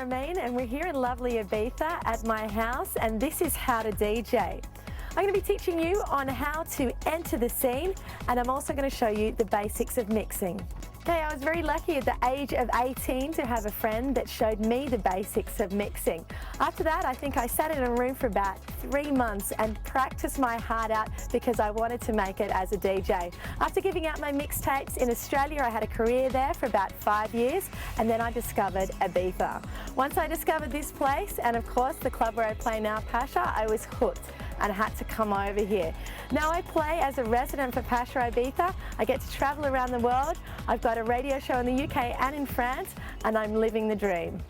Amin, and we're here in lovely Ibiza at my house, and this is how to DJ. I'm going to be teaching you on how to enter the scene, and I'm also going to show you the basics of mixing. Okay, I was very lucky at the age of 18 to have a friend that showed me the basics of mixing. After that, I think I sat in a room for about 3 months and practiced my heart out because I wanted to make it as a DJ. After giving out my mixtapes in Australia, I had a career there for about 5 years, and then I discovered Ibiza. Once I discovered this place, and of course the club where I play now, Pasha, I was hooked and had to come over here. Now I play as a resident for Pasha Ibiza. I get to travel around the world. I've got a radio show in the UK and in France, and I'm living the dream.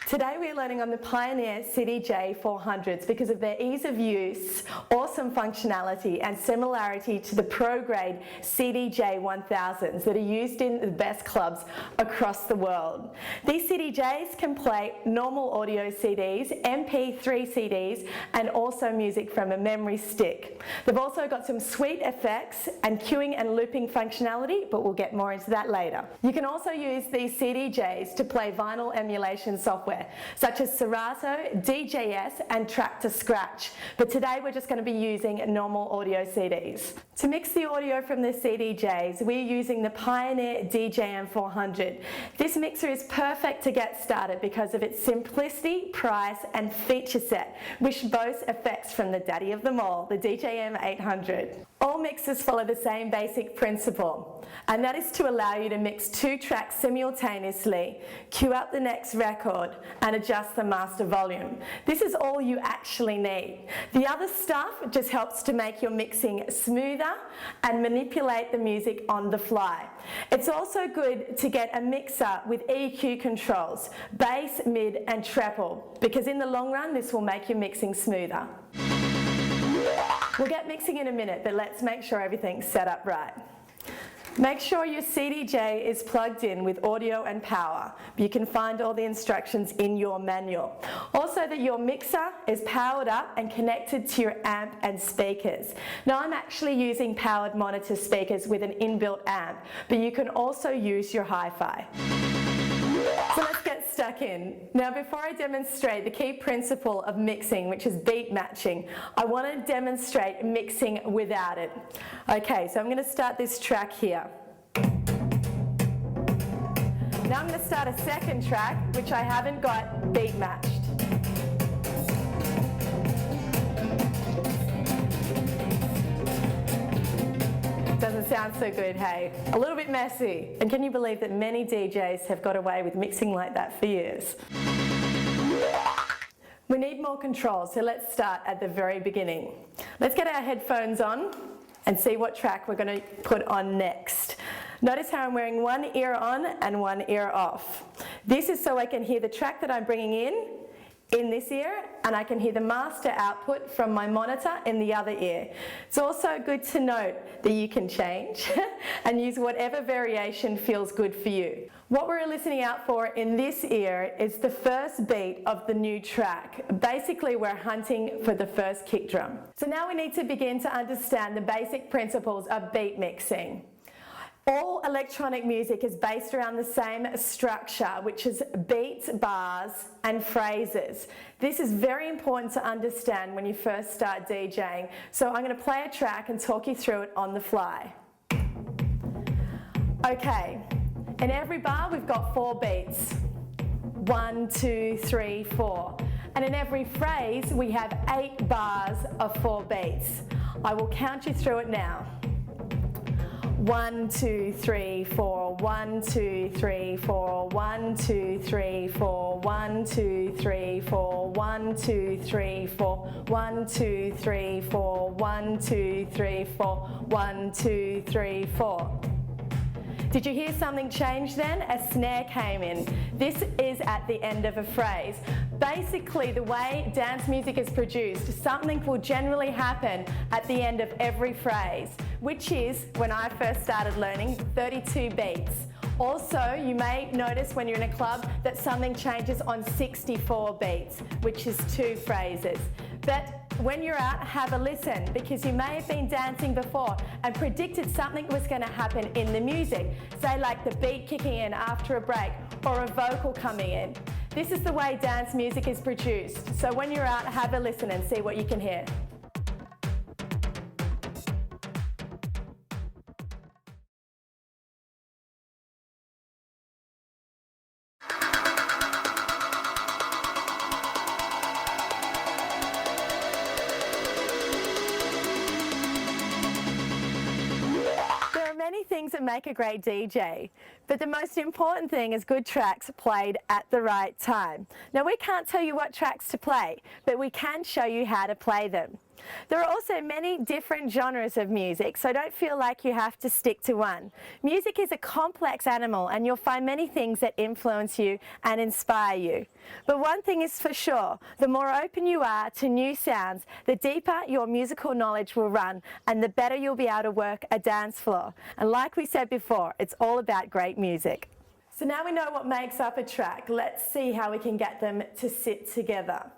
Today we're learning on the Pioneer CDJ 400s because of their ease of use, awesome functionality and similarity to the pro-grade CDJ 1000s that are used in the best clubs across the world. These CDJs can play normal audio CDs, MP3 CDs, and also music from a memory stick. They've also got some sweet effects and queuing and looping functionality, but we'll get more into that later. You can also use these CDJs to play vinyl emulation software such as Serato, DJS and Track to Scratch, but today we're just going to be using normal audio CDs. To mix the audio from the CDJs, we're using the Pioneer DJM 400. This mixer is perfect to get started because of its simplicity, price and feature set, which boasts effects from the daddy of them all, the DJM 800. All mixers follow the same basic principle, and that is to allow you to mix 2 tracks simultaneously, cue up the next record and adjust the master volume. This is all you actually need. The other stuff just helps to make your mixing smoother and manipulate the music on the fly. It's also good to get a mixer with EQ controls, bass, mid and treble, because in the long run this will make your mixing smoother. We'll get mixing in a minute, but let's make sure everything's set up right. Make sure your CDJ is plugged in with audio and power. You can find all the instructions in your manual. Also that your mixer is powered up and connected to your amp and speakers. Now I'm actually using powered monitor speakers with an inbuilt amp, but you can also use your hi-fi. So let's get stuck in. Now before I demonstrate the key principle of mixing, which is beat matching, I want to demonstrate mixing without it. Okay, so I'm going to start this track here. Now I'm going to start a second track, which I haven't got beat matched. Doesn't sound so good, hey? A little bit messy. And can you believe that many DJs have got away with mixing like that for years? We need more control, so let's start at the very beginning. Let's get our headphones on and see what track we're going to put on next. Notice how I'm wearing one ear on and one ear off. This is so I can hear the track that I'm bringing in this ear, and I can hear the master output from my monitor in the other ear. It's also good to note that you can change and use whatever variation feels good for you. What we're listening out for in this ear is the first beat of the new track. Basically, we're hunting for the first kick drum. So now we need to begin to understand the basic principles of beat mixing. All electronic music is based around the same structure, which is beats, bars, and phrases. This is very important to understand when you first start DJing. So I'm going to play a track and talk you through it on the fly. Okay, in every bar we've got 4 beats. 1, 2, 3, 4. And in every phrase we have 8 bars of 4 beats. I will count you through it now. 1, 2, 3, 4, 1, 2, 3, 4, 1, 2, 3, 4, 1, 2, 3, 4, 1, 2, 3, 4, 1, 2, 3, 4, 1, 2, 3, 4, 1, 2, 3, 4. Did you hear something change then? A snare came in. This is at the end of a phrase. Basically, the way dance music is produced, something will generally happen at the end of every phrase, which is, when I first started learning, 32 beats. Also, you may notice when you're in a club that something changes on 64 beats, which is 2 phrases. But when you're out, have a listen, because you may have been dancing before and predicted something was going to happen in the music, say like the beat kicking in after a break or a vocal coming in. This is the way dance music is produced. So when you're out, have a listen and see what you can hear. Many things that make a great DJ, but the most important thing is good tracks played at the right time. Now, we can't tell you what tracks to play, but we can show you how to play them. There are also many different genres of music, so don't feel like you have to stick to one. Music is a complex animal, and you'll find many things that influence you and inspire you. But one thing is for sure, the more open you are to new sounds, the deeper your musical knowledge will run, and the better you'll be able to work a dance floor. And like we said before, it's all about great music. So now we know what makes up a track. Let's see how we can get them to sit together.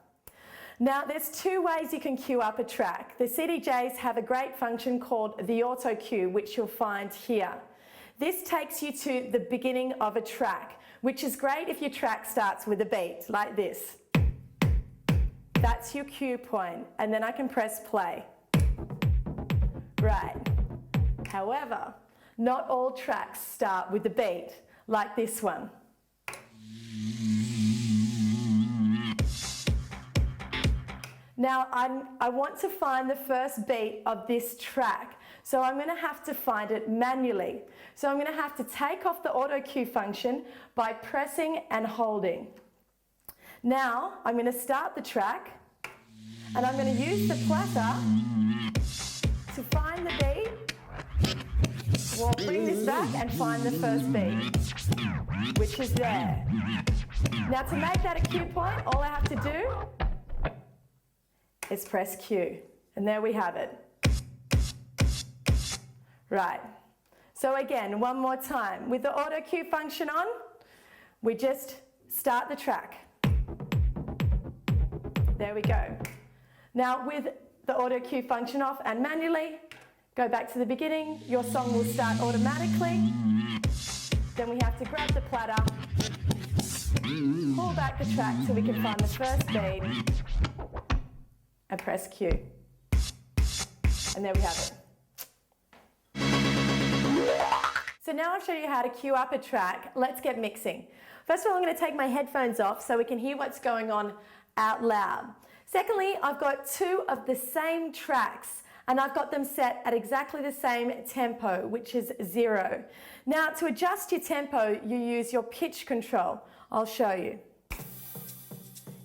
Now, there's two ways you can cue up a track. The CDJs have a great function called the auto cue, which you'll find here. This takes you to the beginning of a track, which is great if your track starts with a beat, like this. That's your cue point, and then I can press play. Right. However, not all tracks start with a beat, like this one. Now, I want to find the first beat of this track, so I'm going to have to find it manually. So I'm going to have to take off the auto cue function by pressing and holding. Now, I'm going to start the track, and I'm going to use the platter to find the beat. We'll bring this back and find the first beat, which is there. Now, to make that a cue point, all I have to do is press cue, and there we have it. Right, so again, one more time. With the auto cue function on, we just start the track. There we go. Now with the auto cue function off and manually, go back to the beginning, your song will start automatically. Then we have to grab the platter, pull back the track so we can find the first beat, and press cue. And there we have it. So now I've shown you how to cue up a track. Let's get mixing. First of all, I'm going to take my headphones off so we can hear what's going on out loud. Secondly, I've got two of the same tracks, and I've got them set at exactly the same tempo, which is 0. Now, to adjust your tempo, you use your pitch control. I'll show you.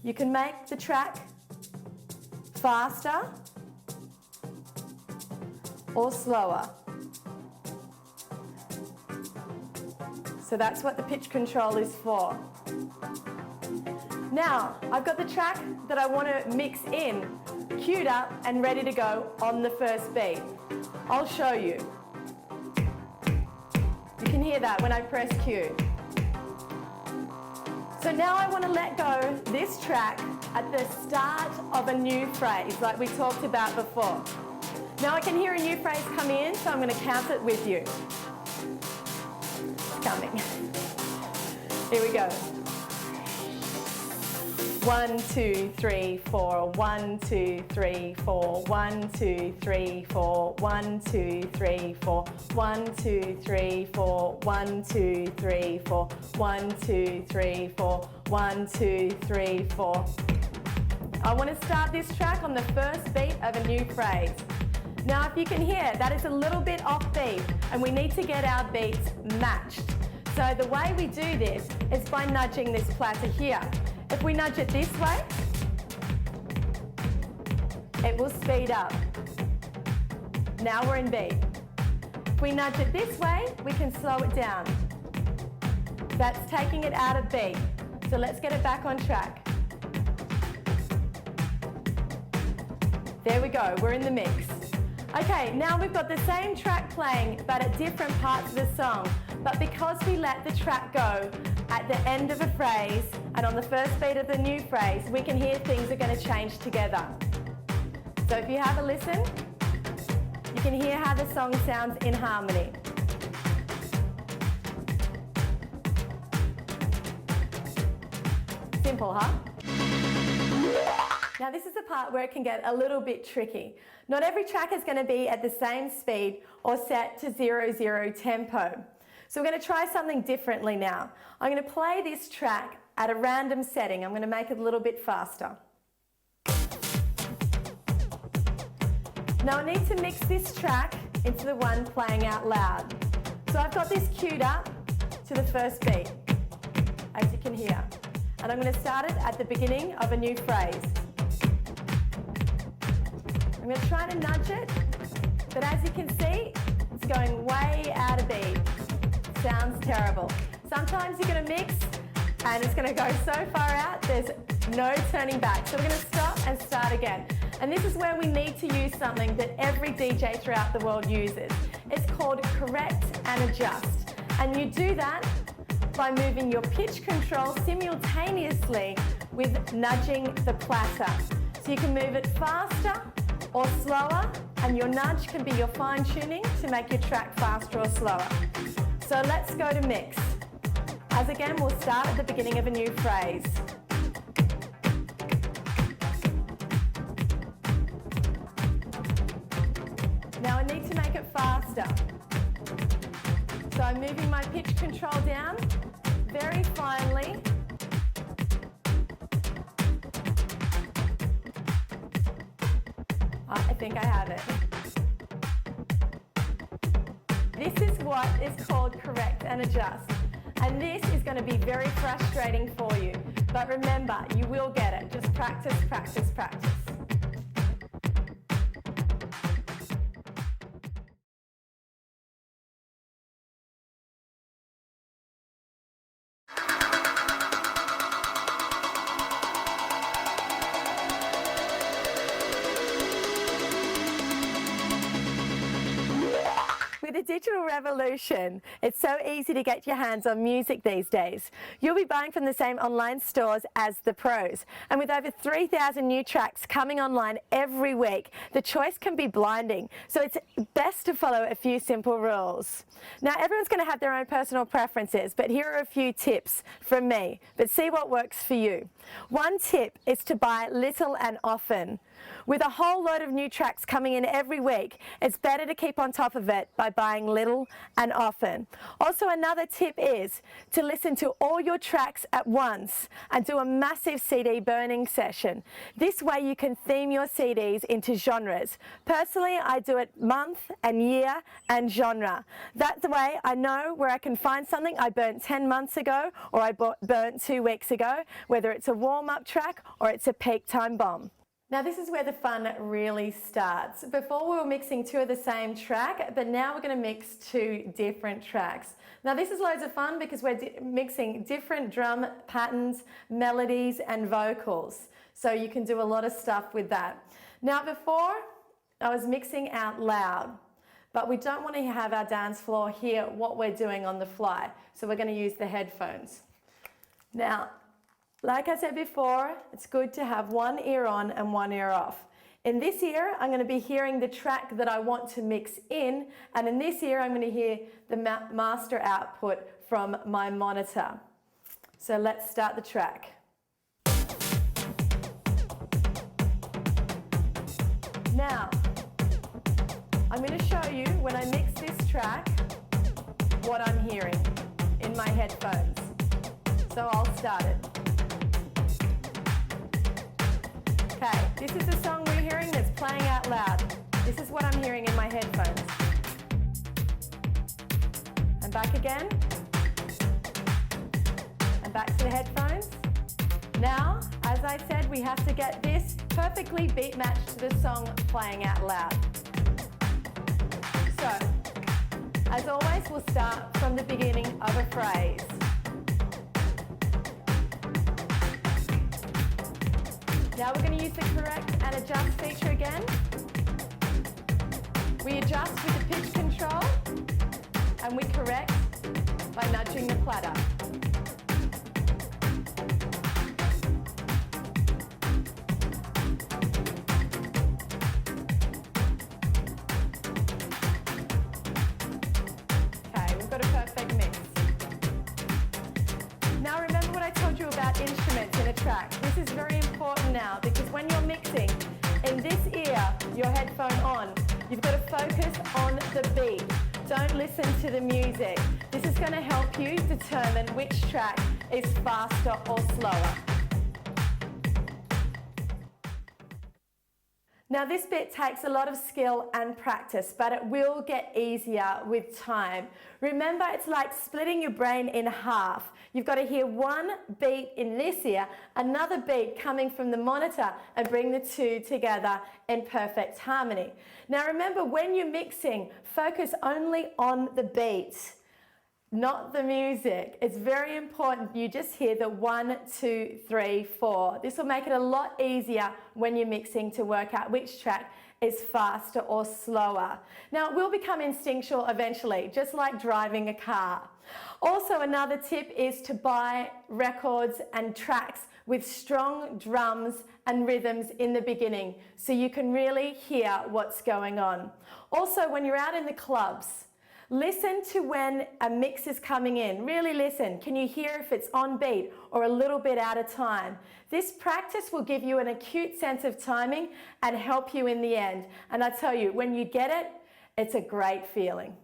You can make the track faster or slower. So that's what the pitch control is for. Now, I've got the track that I want to mix in, queued up and ready to go on the first beat. I'll show you. You can hear that when I press cue. So now I want to let go this track at the start of a new phrase, like we talked about before. Now I can hear a new phrase coming in, so I'm going to count it with you. It's coming. Here we go. 1, 2, 3, 4. 1, 2, 3, 4. 1, 2, 3, 4. 1, 2, 3, 4. 1, 2, 3, 4. 1, 2, 3, 4. 1, 2, 3, 4. 1, 2, 3, 4. I want to start this track on the first beat of a new phrase. Now, if you can hear, that is a little bit off beat, and we need to get our beats matched. So the way we do this is by nudging this platter here. If we nudge it this way, it will speed up. Now we're in beat. If we nudge it this way, we can slow it down. That's taking it out of beat. So let's get it back on track. There we go, we're in the mix. Okay, now we've got the same track playing, but at different parts of the song. But because we let the track go at the end of a phrase and on the first beat of the new phrase, we can hear things are going to change together. So if you have a listen, you can hear how the song sounds in harmony. Simple, huh? Now this is the part where it can get a little bit tricky. Not every track is going to be at the same speed or set to 0/0 tempo. So we're going to try something differently now. I'm going to play this track at a random setting. I'm going to make it a little bit faster. Now I need to mix this track into the one playing out loud. So I've got this queued up to the first beat, as you can hear. And I'm going to start it at the beginning of a new phrase. I'm going to try to nudge it, but as you can see, it's going way out of beat. Sounds terrible. Sometimes you're going to mix and it's going to go so far out, there's no turning back. So we're going to stop and start again. And this is where we need to use something that every DJ throughout the world uses. It's called correct and adjust. And you do that by moving your pitch control simultaneously with nudging the platter. So you can move it faster or slower, and your nudge can be your fine tuning to make your track faster or slower. So let's go to mix. As again, we'll start at the beginning of a new phrase. Now I need to make it faster. So I'm moving my pitch control down very finely. I think I have it. This is what is called correct and adjust. And this is going to be very frustrating for you. But remember, you will get it. Just practice, practice, practice. With the digital revolution, it's so easy to get your hands on music these days. You'll be buying from the same online stores as the pros. And with over 3,000 new tracks coming online every week, the choice can be blinding. So it's best to follow a few simple rules. Now, everyone's going to have their own personal preferences, but here are a few tips from me. But see what works for you. One tip is to buy little and often. With a whole load of new tracks coming in every week, it's better to keep on top of it by buying little and often. Also, another tip is to listen to all your tracks at once and do a massive CD burning session. This way you can theme your CDs into genres. Personally, I do it month and year and genre. That way I know where I can find something I burnt 10 months ago or I burnt 2 weeks ago, whether it's a warm-up track or it's a peak time bomb. Now this is where the fun really starts. Before we were mixing two of the same track, but now we're going to mix two different tracks. Now this is loads of fun because we're mixing different drum patterns, melodies and vocals. So you can do a lot of stuff with that. Now before I was mixing out loud, but we don't want to have our dance floor hear what we're doing on the fly. So we're going to use the headphones. Now, like I said before, it's good to have one ear on and one ear off. In this ear, I'm going to be hearing the track that I want to mix in, and in this ear, I'm going to hear the master output from my monitor. So let's start the track. Now, I'm going to show you when I mix this track what I'm hearing in my headphones. So I'll start it. Okay, this is the song we're hearing that's playing out loud. This is what I'm hearing in my headphones. And back again. And back to the headphones. Now, as I said, we have to get this perfectly beat matched to the song playing out loud. So, as always, we'll start from the beginning of a phrase. Now we're going to use the correct and adjust feature again. We adjust with the pitch control and we correct by nudging the platter. This is very important now because when you're mixing, in this ear, your headphone on, you've got to focus on the beat. Don't listen to the music. This is going to help you determine which track is faster or slower. Now this bit takes a lot of skill and practice, but it will get easier with time. Remember, it's like splitting your brain in half. You've got to hear one beat in this ear, another beat coming from the monitor, and bring the two together in perfect harmony. Now remember, when you're mixing, focus only on the beat, not the music. It's very important you just hear the 1, 2, 3, 4. This will make it a lot easier when you're mixing to work out which track is faster or slower. Now it will become instinctual eventually, just like driving a car. Also, another tip is to buy records and tracks with strong drums and rhythms in the beginning so you can really hear what's going on. Also, when you're out in the clubs, listen to when a mix is coming in. Really listen. Can you hear if it's on beat or a little bit out of time? This practice will give you an acute sense of timing and help you in the end. And I tell you, when you get it, it's a great feeling.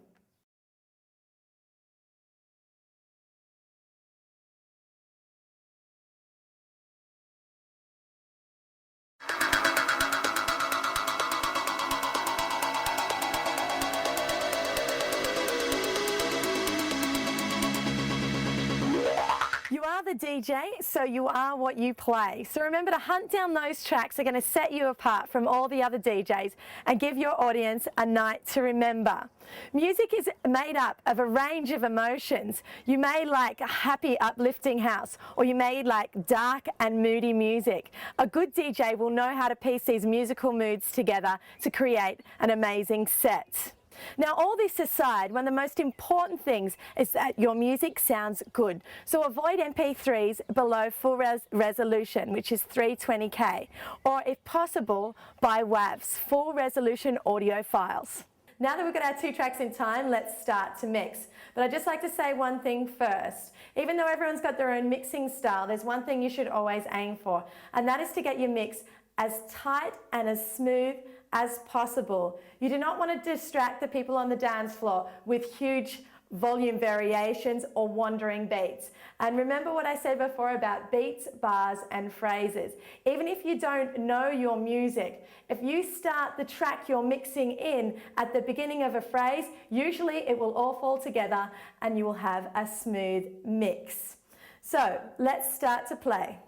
You are the DJ, so you are what you play. So remember to hunt down those tracks that are going to set you apart from all the other DJs and give your audience a night to remember. Music is made up of a range of emotions. You may like a happy, uplifting house, or you may like dark and moody music. A good DJ will know how to piece these musical moods together to create an amazing set. Now, all this aside, one of the most important things is that your music sounds good. So avoid MP3s below full resolution, which is 320K, or if possible, buy WAVs, full resolution audio files. Now that we've got our 2 tracks in time, let's start to mix. But I'd just like to say one thing first. Even though everyone's got their own mixing style, there's one thing you should always aim for, and that is to get your mix as tight and as smooth as possible. You do not want to distract the people on the dance floor with huge volume variations or wandering beats. And remember what I said before about beats, bars and phrases. Even if you don't know your music, if you start the track you're mixing in at the beginning of a phrase, usually it will all fall together and you will have a smooth mix. So let's start to play.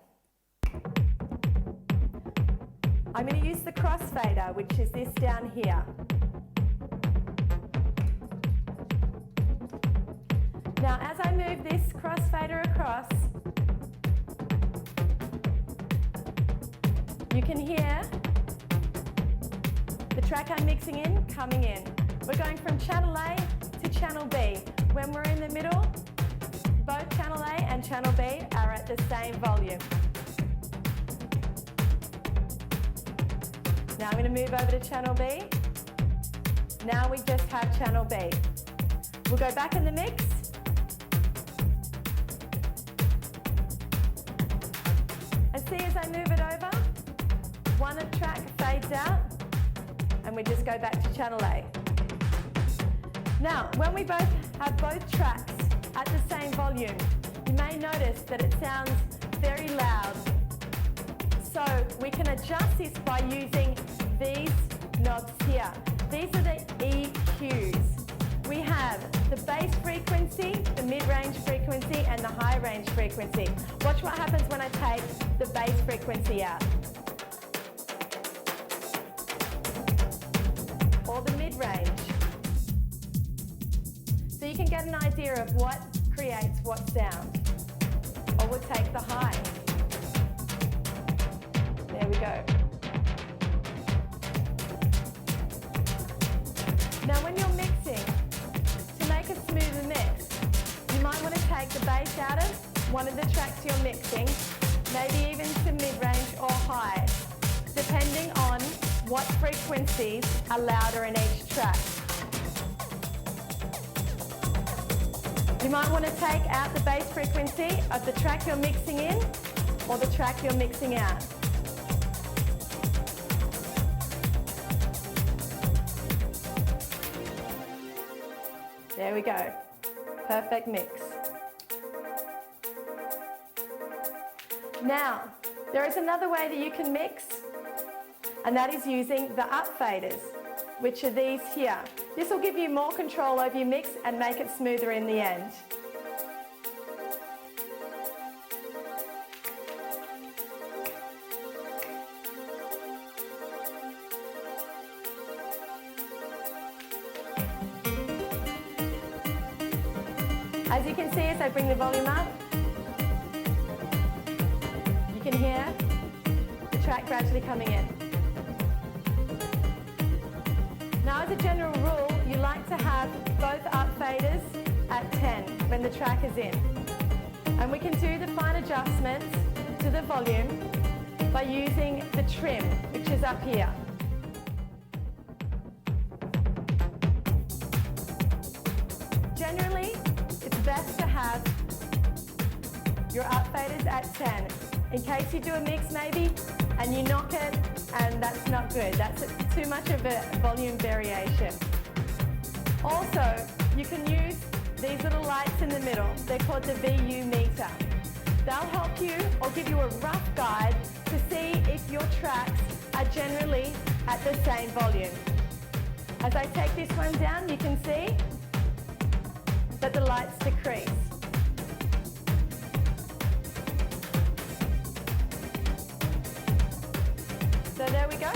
I'm going to use the crossfader, which is this down here. Now, as I move this crossfader across, you can hear the track I'm mixing in coming in. We're going from channel A to channel B. When we're in the middle, both channel A and channel B are at the same volume. Now I'm going to move over to channel B. Now we just have channel B. We'll go back in the mix. And see, as I move it over, one track fades out and we just go back to channel A. Now, when we both have both tracks at the same volume, you may notice that it sounds very loud. So we can adjust this by using these knobs here. These are the EQs. We have the bass frequency, the mid-range frequency, and the high-range frequency. Watch what happens when I take the bass frequency out. Or the mid-range. So you can get an idea of what creates what sound. Or we'll take the high. There we go. Now when you're mixing, to make a smoother mix, you might want to take the bass out of one of the tracks you're mixing, maybe even to mid-range or high, depending on what frequencies are louder in each track. You might want to take out the bass frequency of the track you're mixing in, or the track you're mixing out. There we go. Perfect mix. Now, there is another way that you can mix, and that is using the up faders, which are these here. This will give you more control over your mix and make it smoother in the end. As you can see, as I bring the volume up, you can hear the track gradually coming in. Now, as a general rule, you like to have both up faders at 10 when the track is in. And we can do the fine adjustments to the volume by using the trim, which is up here. Generally, it's best to have your up faders at 10. In case you do a mix maybe and you knock it and that's not good. That's too much of a volume variation. Also, you can use these little lights in the middle. They're called the VU meter. They'll help you or give you a rough guide to see if your tracks are generally at the same volume. As I take this one down, you can see that the lights decrease. So there we go.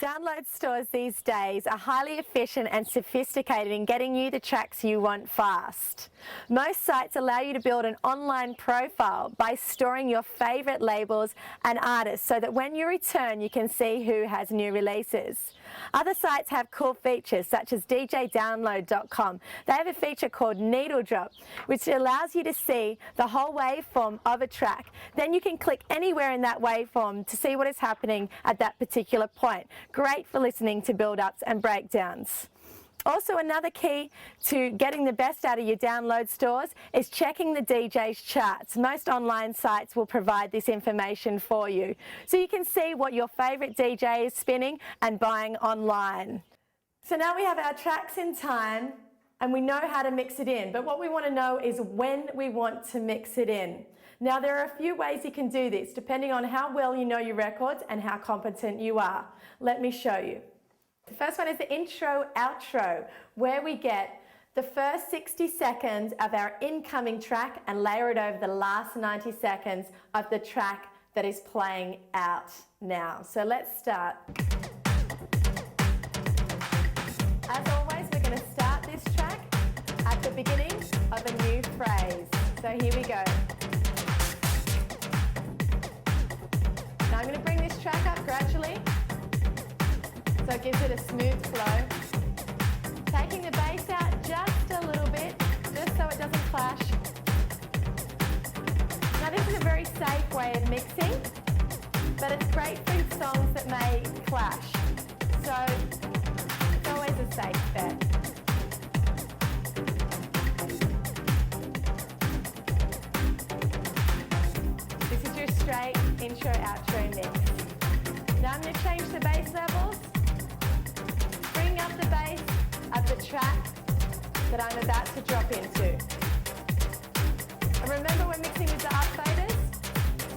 Download stores these days are highly efficient and sophisticated in getting you the tracks you want fast. Most sites allow you to build an online profile by storing your favorite labels and artists so that when you return you can see who has new releases. Other sites have cool features such as djdownload.com. They have a feature called Needle Drop, which allows you to see the whole waveform of a track. Then you can click anywhere in that waveform to see what is happening at that particular point. Great for listening to build-ups and breakdowns. Also, another key to getting the best out of your download stores is checking the DJ's charts. Most online sites will provide this information for you, so you can see what your favorite DJ is spinning and buying online. So now we have our tracks in time and we know how to mix it in, but what we want to know is when we want to mix it in. Now, there are a few ways you can do this depending on how well you know your records and how competent you are. Let me show you. The first one is the intro-outro, where we get the first 60 seconds of our incoming track and layer it over the last 90 seconds of the track that is playing out now. So let's start. As always, we're going to start this track at the beginning of a new phrase. So here we go. Now I'm going to bring this track up gradually, so it gives it a smooth flow. Taking the bass out just a little bit, just so it doesn't clash. Now this is a very safe way of mixing, but it's great for songs that may clash. So it's always a safe bet. This is your straight intro-outro mix. Now I'm going to change the bass levels. Bring up the bass of the track that I'm about to drop into. And remember, we're mixing with the up faders.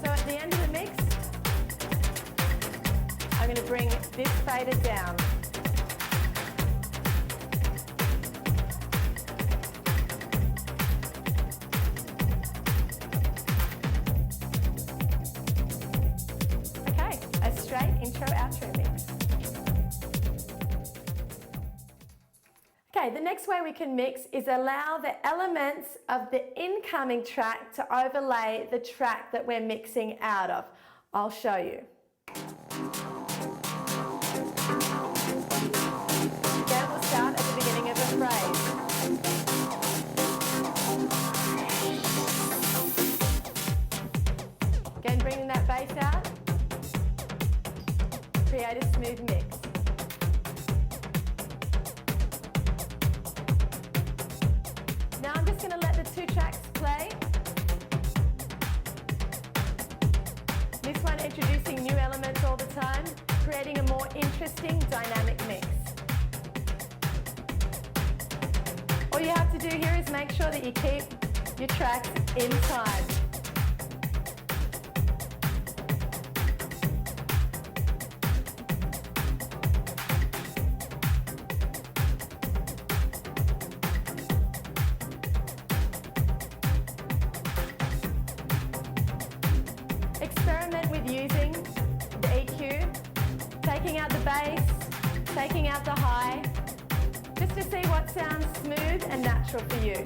So at the end of the mix, I'm going to bring this fader down. Okay, a straight intro-outro mix. Okay, the next way we can mix is allow the elements of the incoming track to overlay the track that we're mixing out of. I'll show you. tracks play. This one introducing new elements all the time, creating a more interesting dynamic mix. All you have to do here is make sure that you keep your tracks in time. Experiment with using the EQ, taking out the bass, taking out the high, just to see what sounds smooth and natural for you.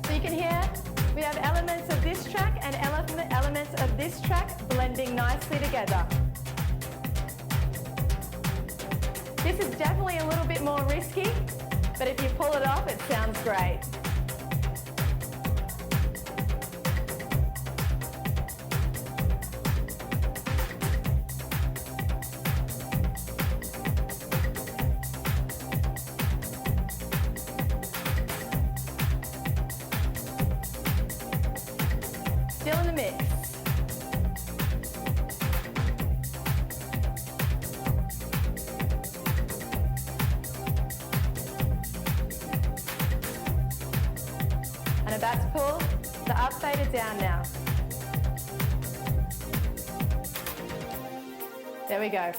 So you can hear we have elements of this track and elements of this track blending nicely together. This is definitely a little bit more risky, but if you pull it off, it sounds great. Still in the mix. And about to pull the up fader down now. There we go.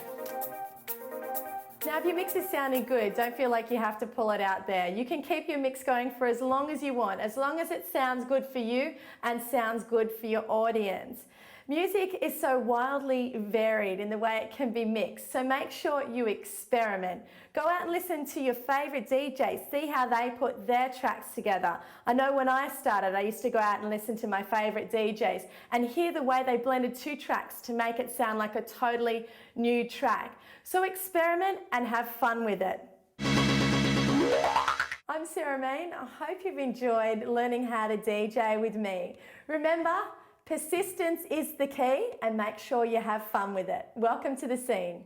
Now if your mix is sounding good, don't feel like you have to pull it out there. You can keep your mix going for as long as you want, as long as it sounds good for you and sounds good for your audience. Music is so wildly varied in the way it can be mixed, so make sure you experiment. Go out and listen to your favourite DJs, see how they put their tracks together. I know when I started, I used to go out and listen to my favourite DJs and hear the way they blended two tracks to make it sound like a totally new track. So experiment and have fun with it. I'm Sarah Main. I hope you've enjoyed learning how to DJ with me. Remember, persistence is the key and make sure you have fun with it. Welcome to the scene.